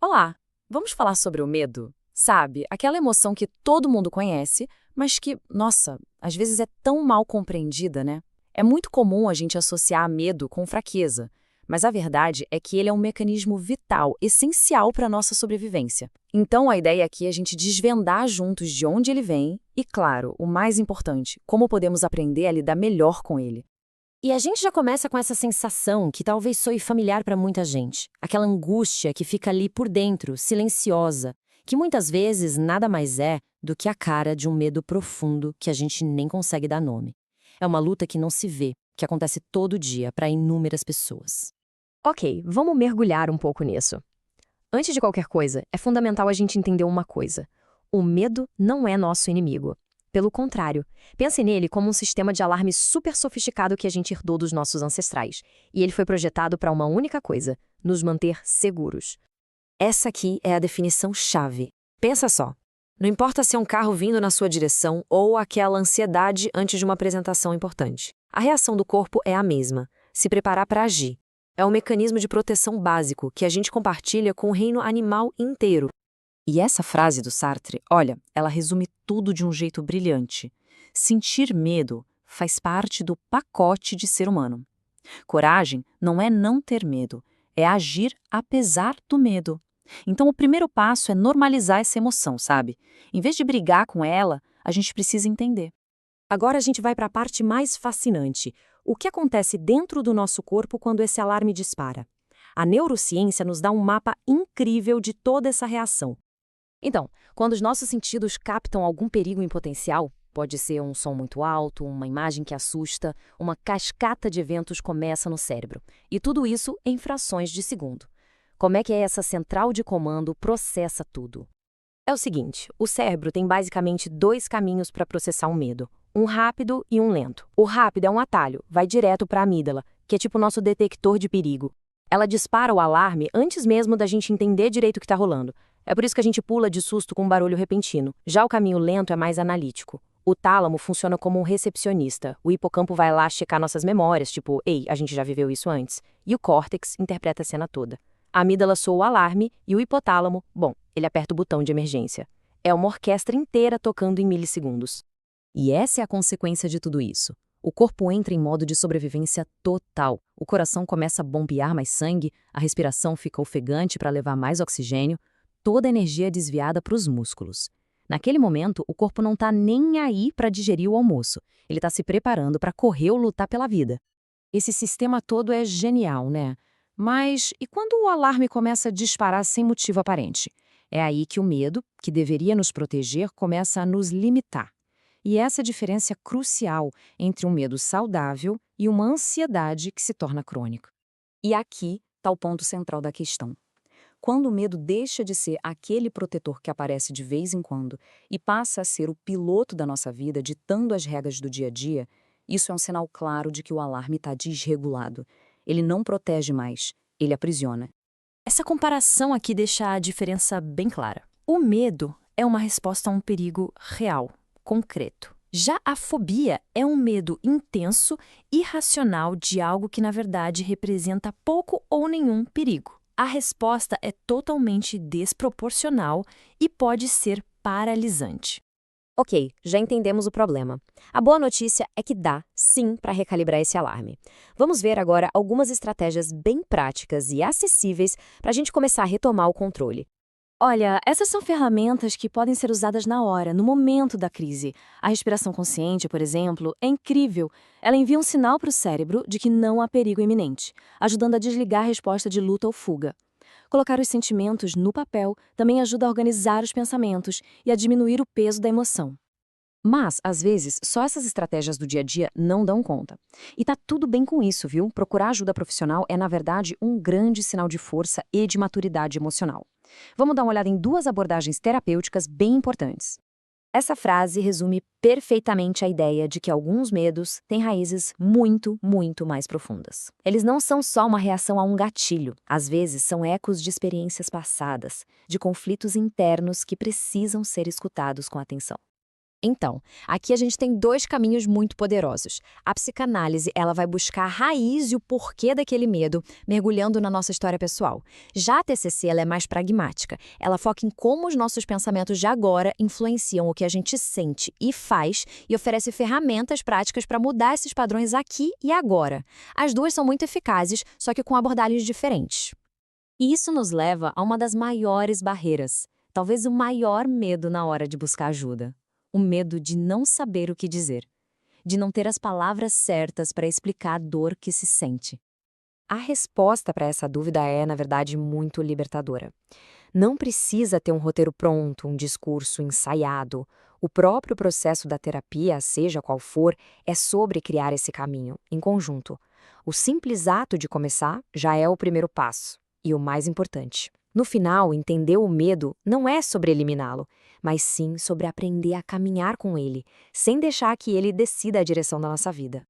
Olá, vamos falar sobre o medo? Sabe, aquela emoção que todo mundo conhece, mas que, nossa, às vezes é tão mal compreendida, né? É muito comum a gente associar medo com fraqueza, mas a verdade é que ele é um mecanismo vital, essencial para a nossa sobrevivência. Então a ideia aqui é a gente desvendar juntos de onde ele vem e, claro, o mais importante, como podemos aprender a lidar melhor com ele. E a gente já começa com essa sensação que talvez soe familiar para muita gente. Aquela angústia que fica ali por dentro, silenciosa, que muitas vezes nada mais é do que a cara de um medo profundo que a gente nem consegue dar nome. É uma luta que não se vê, que acontece todo dia para inúmeras pessoas. Ok, vamos mergulhar um pouco nisso. Antes de qualquer coisa, é fundamental a gente entender uma coisa. O medo não é nosso inimigo. Pelo contrário, pense nele como um sistema de alarme super sofisticado que a gente herdou dos nossos ancestrais. E ele foi projetado para uma única coisa: nos manter seguros. Essa aqui é a definição chave. Pensa só. Não importa se é um carro vindo na sua direção ou aquela ansiedade antes de uma apresentação importante. A reação do corpo é a mesma: se preparar para agir. É um mecanismo de proteção básico que a gente compartilha com o reino animal inteiro. E essa frase do Sartre, olha, ela resume tudo de um jeito brilhante. Sentir medo faz parte do pacote de ser humano. Coragem não é não ter medo, é agir apesar do medo. Então, o primeiro passo é normalizar essa emoção, sabe? Em vez de brigar com ela, a gente precisa entender. Agora a gente vai para a parte mais fascinante. O que acontece dentro do nosso corpo quando esse alarme dispara? A neurociência nos dá um mapa incrível de toda essa reação. Então, quando os nossos sentidos captam algum perigo em potencial, pode ser um som muito alto, uma imagem que assusta, uma cascata de eventos começa no cérebro. E tudo isso em frações de segundo. Como é que essa central de comando processa tudo? É o seguinte, o cérebro tem basicamente dois caminhos para processar um medo. Um rápido e um lento. O rápido é um atalho, vai direto para a amígdala, que é tipo o nosso detector de perigo. Ela dispara o alarme antes mesmo da gente entender direito o que está rolando. É por isso que a gente pula de susto com um barulho repentino. Já o caminho lento é mais analítico. O tálamo funciona como um recepcionista. O hipocampo vai lá checar nossas memórias, tipo, ei, a gente já viveu isso antes. E o córtex interpreta a cena toda. A amígdala soa o alarme e o hipotálamo, bom, ele aperta o botão de emergência. É uma orquestra inteira tocando em milissegundos. E essa é a consequência de tudo isso. O corpo entra em modo de sobrevivência total. O coração começa a bombear mais sangue, a respiração fica ofegante para levar mais oxigênio, toda a energia é desviada para os músculos. Naquele momento, o corpo não está nem aí para digerir o almoço. Ele está se preparando para correr ou lutar pela vida. Esse sistema todo é genial, né? Mas e quando o alarme começa a disparar sem motivo aparente? É aí que o medo, que deveria nos proteger, começa a nos limitar. E essa diferença é crucial entre um medo saudável e uma ansiedade que se torna crônica. E aqui está o ponto central da questão. Quando o medo deixa de ser aquele protetor que aparece de vez em quando e passa a ser o piloto da nossa vida, ditando as regras do dia a dia, isso é um sinal claro de que o alarme está desregulado. Ele não protege mais, ele aprisiona. Essa comparação aqui deixa a diferença bem clara. O medo é uma resposta a um perigo real, concreto. Já a fobia é um medo intenso, irracional de algo que, na verdade, representa pouco ou nenhum perigo. A resposta é totalmente desproporcional e pode ser paralisante. Ok, já entendemos o problema. A boa notícia é que dá, sim, para recalibrar esse alarme. Vamos ver agora algumas estratégias bem práticas e acessíveis para a gente começar a retomar o controle. Olha, essas são ferramentas que podem ser usadas na hora, no momento da crise. A respiração consciente, por exemplo, é incrível. Ela envia um sinal para o cérebro de que não há perigo iminente, ajudando a desligar a resposta de luta ou fuga. Colocar os sentimentos no papel também ajuda a organizar os pensamentos e a diminuir o peso da emoção. Mas, às vezes, só essas estratégias do dia a dia não dão conta. E tá tudo bem com isso, viu? Procurar ajuda profissional é, na verdade, um grande sinal de força e de maturidade emocional. Vamos dar uma olhada em duas abordagens terapêuticas bem importantes. Essa frase resume perfeitamente a ideia de que alguns medos têm raízes muito, muito mais profundas. Eles não são só uma reação a um gatilho, às vezes são ecos de experiências passadas, de conflitos internos que precisam ser escutados com atenção. Então, aqui a gente tem dois caminhos muito poderosos. A psicanálise, ela vai buscar a raiz e o porquê daquele medo, mergulhando na nossa história pessoal. Já a TCC, ela é mais pragmática. Ela foca em como os nossos pensamentos de agora influenciam o que a gente sente e faz e oferece ferramentas práticas para mudar esses padrões aqui e agora. As duas são muito eficazes, só que com abordagens diferentes. E isso nos leva a uma das maiores barreiras, talvez o maior medo na hora de buscar ajuda. O medo de não saber o que dizer, de não ter as palavras certas para explicar a dor que se sente. A resposta para essa dúvida é, na verdade, muito libertadora. Não precisa ter um roteiro pronto, um discurso ensaiado. O próprio processo da terapia, seja qual for, é sobre criar esse caminho, em conjunto. O simples ato de começar já é o primeiro passo, e o mais importante. No final, entender o medo não é sobre eliminá-lo, mas sim sobre aprender a caminhar com ele, sem deixar que ele decida a direção da nossa vida.